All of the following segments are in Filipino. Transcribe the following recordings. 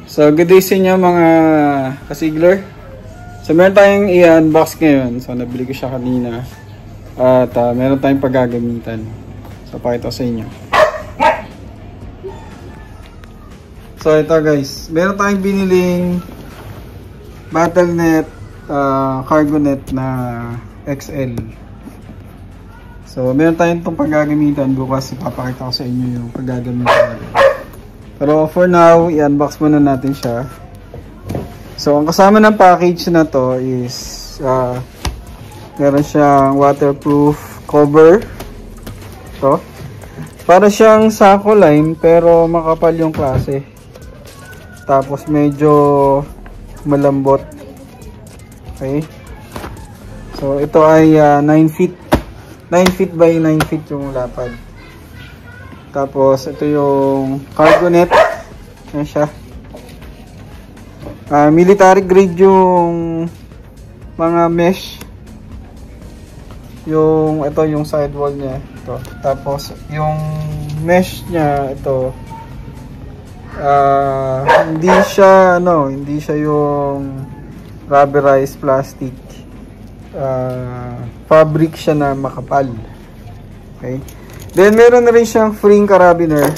So, good day sa inyo mga kasigler. So, meron tayong i-unbox ngayon. So, nabili ko siya kanina. At meron tayong paggagamitan. So, pakita ko sa inyo. So, ito guys. Meron tayong biniling Battle.net Cargo.net na XL. So, meron tayong itong paggagamitan. Bukas ipapakita ko sa inyo yung paggagamitan. Pero for now, i-unbox muna natin siya. So, ang kasama ng package na to is meron siyang waterproof cover. Ito. Para siyang sako line pero makapal yung klase. Tapos medyo malambot. Okay. So, ito ay 9 feet. 9 feet by 9 feet yung lapad. Tapos, ito yung Cargo.net. Ayan siya. Military grade yung mga mesh. Ito yung sidewall niya. Ito. Tapos, yung mesh niya, ito. Hindi siya yung rubberized plastic. Fabric siya na makapal. Okay. Then, meron na rin siyang free carabiner.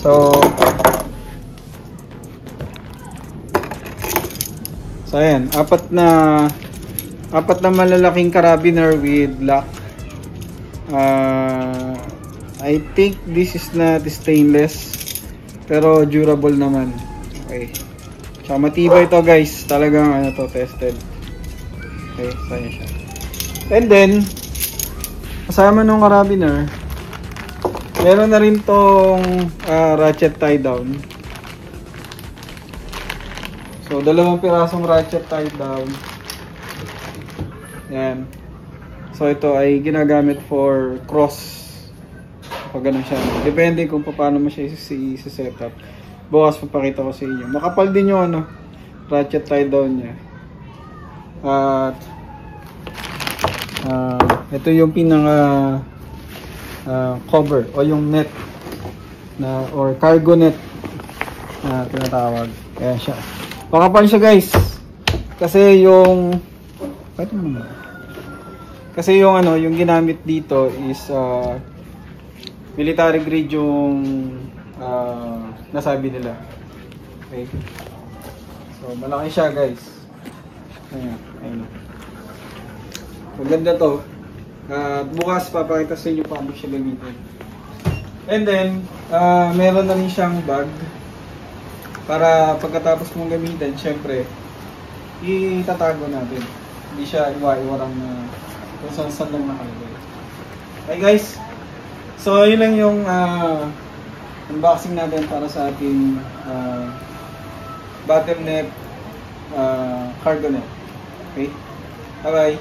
So, ayan. Apat na malalaking carabiner with lock. I think this is not stainless. Pero durable naman. Okay. So, matibay ito guys. Talagang tested. Okay, so ayan siya. And then, kasama nung carabiner, meron na rin tong ratchet tie down. So, 2 pirasong ratchet tie down. Yan. So, ito ay ginagamit for cross. Pag ganun siya. Depende kung paano mo siya i-setup. Bukas papakita ko sa inyo. Makapal din yung ratchet tie down niya. At ito yung pinaka cover o yung net na or cargo net na tinatawag. Kaya siya. Makapal siya guys. Kasi yung yung ginamit dito is military grade yung nasabi nila. Okay. So malaki siya guys. Ayun. Maganda to. Bukas papakita sa inyo paano siya gamitin. And then, meron na rin siyang bag. Para pagkatapos mong gamitin, syempre, itatago natin. Hindi siya iwa-iwarang kung saan lang nakalagay. Okay guys. So, yun lang yung unboxing natin para sa ating Battle.net Cargo.net. Okay? Bye-bye.